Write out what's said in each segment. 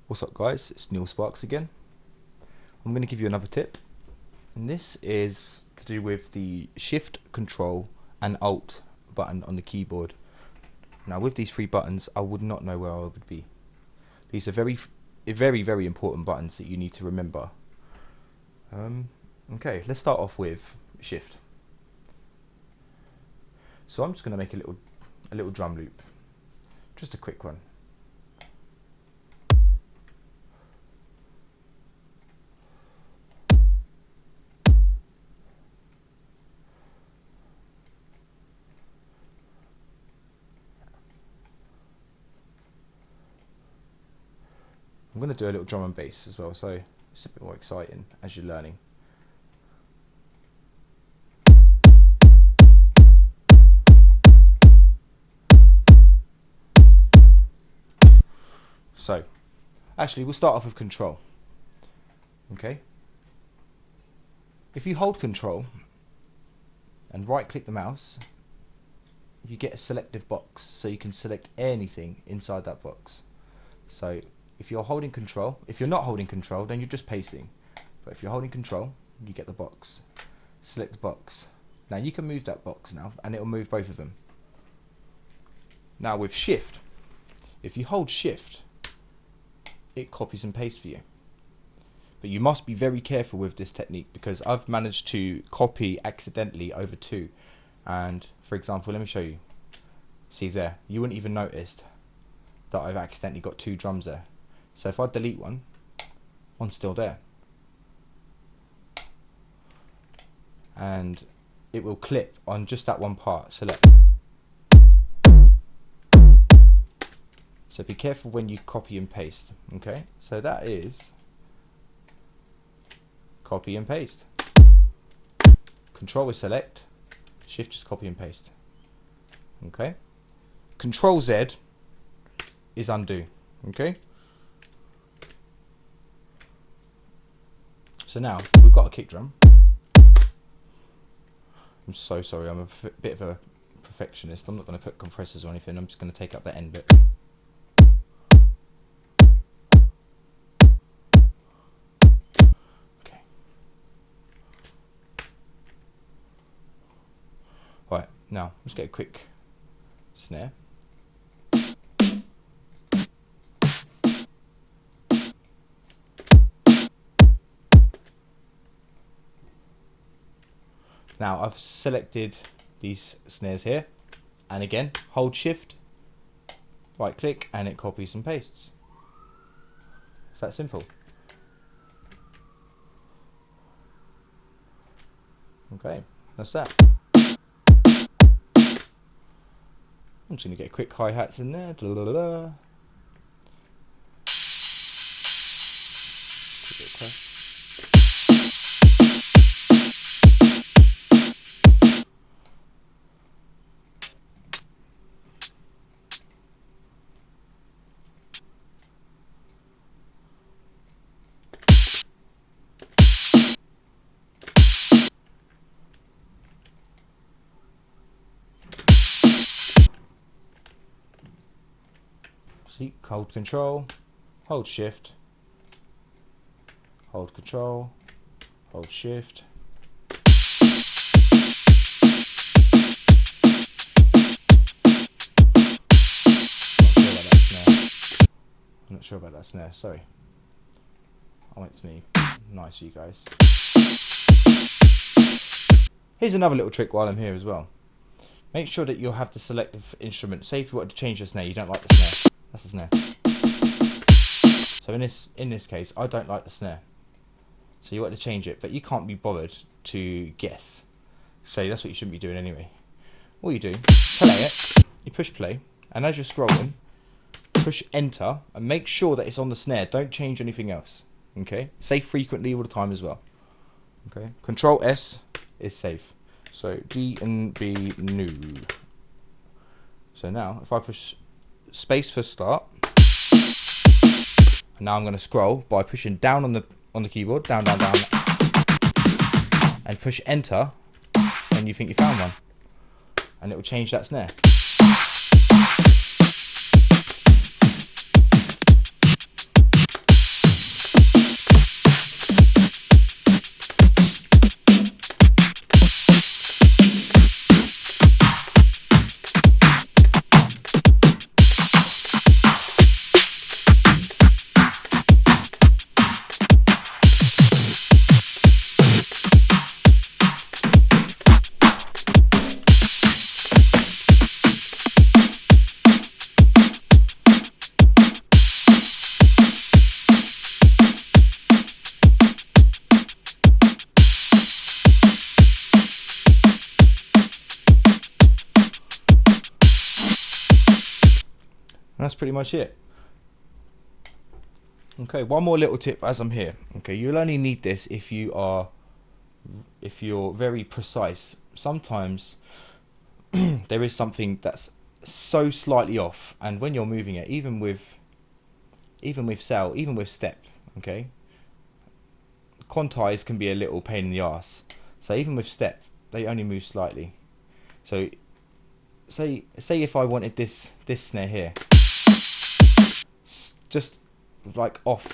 What's up guys, it's Neil Sparks again. I'm going to give you another tip, and this is to do with the Shift, Control and Alt button on the keyboard. Now with these three buttons I would not know where I would be. These are very important buttons that you need to remember. Okay, let's start off with Shift. So I'm just going to make a little drum loop, just a quick one. I'm going to do a little drum and bass as well, so it's a bit more exciting as you're learning. So, actually we'll start off with Control. Okay. If you hold Control and right click the mouse, you get a selective box, so you can select anything inside that box. So if you're holding Control, if you're not holding Control, then you're just pasting. But if you're holding Control, you get the box. Select the box. Now you can move that box now, and it will move both of them. Now with Shift, if you hold Shift, it copies and pastes for you. But you must be very careful with this technique, because I've managed to copy accidentally over two. And for example, let me show you. See there, you wouldn't even notice that I've accidentally got two drums there. So if I delete one, one's still there. And it will clip on just that one part. Select. So be careful when you copy and paste. Okay, so that is copy and paste. Control is select, Shift is copy and paste. Okay, Control Z is undo. Okay, so now we've got a kick drum. I'm so sorry, I'm a bit of a perfectionist. I'm not going to put compressors or anything, I'm just going to take up that end bit. Okay. Right, now let's get a quick snare. Now I've selected these snares here, and again hold Shift, right click, and it copies and pastes. It's that simple. Okay, that's that. I'm just going to get quick hi-hats in there. See, hold Control, hold Shift, hold Control, hold Shift. I'm not sure about that snare, sorry. I want it to be nice for you guys. Here's another little trick while I'm here as well. Make sure that you'll have the selective instrument. Say if you want to change the snare, you don't like the snare. That's the snare. So in this case, I don't like the snare. So you want to change it, but you can't be bothered to guess. So that's what you shouldn't be doing anyway. All you do, play it, you push play, and as you're scrolling, push enter, and make sure that it's on the snare. Don't change anything else. Okay? Save frequently all the time as well. Okay? Control S is save. So DNB new. So now if I push space for start, and now I'm going to scroll by pushing down on the keyboard, down, and push enter, and you think you found one, and it will change that snare. that's pretty much it. Okay, one more little tip as I'm here. Okay, you'll only need this if you're very precise. Sometimes there is something that's so slightly off, and when you're moving it, even with cell, even with step, okay, quantize can be a little pain in the ass. So even with step, they only move slightly. So say if I wanted this snare here, just like off.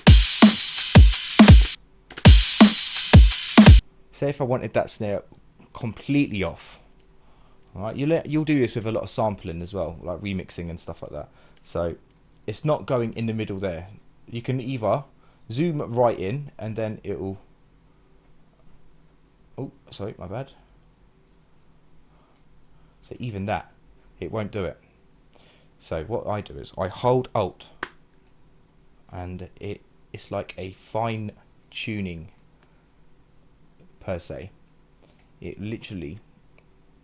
Say if I wanted that snare completely off. Alright, you'll do this with a lot of sampling as well, like remixing and stuff like that. So it's not going in the middle there. You can either zoom right in and then it'll... Oh, sorry, my bad. So even that, it won't do it. So what I do is I hold Alt, and it's like a fine tuning per se. It literally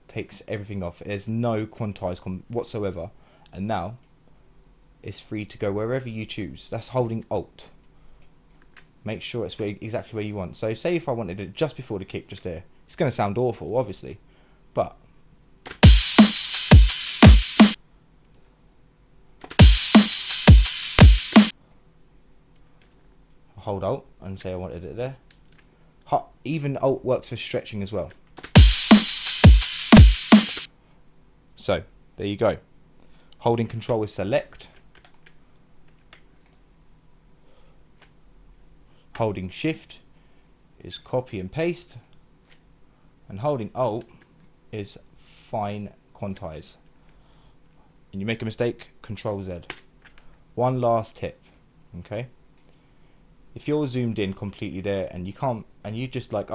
takes everything off. There's no quantize whatsoever, and now it's free to go wherever you choose. That's holding Alt. Make sure it's exactly where you want. So say if I wanted it just before the kick, just there, it's going to sound awful, obviously, but hold Alt and say I wanted it there. Even Alt works for stretching as well. So there you go. Holding Control is select. Holding Shift is copy and paste. And holding Alt is fine quantize. And you make a mistake, Control Z. One last tip, okay? If you're zoomed in completely there and you can't, and you just like,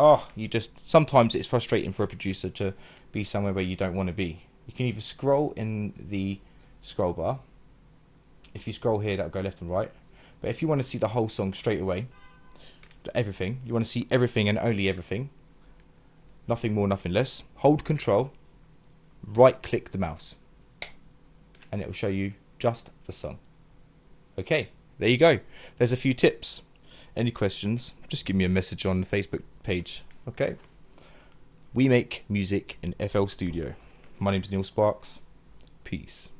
sometimes it's frustrating for a producer to be somewhere where you don't want to be. You can either scroll in the scroll bar. If you scroll here, that'll go left and right. But if you want to see the whole song straight away, everything, you want to see everything and only everything, nothing more, nothing less, hold Control, right click the mouse, and it will show you just the song. Okay, there you go. There's a few tips. Any questions, just give me a message on the Facebook page. Okay. We make music in FL Studio. My name's Neil Sparks. Peace.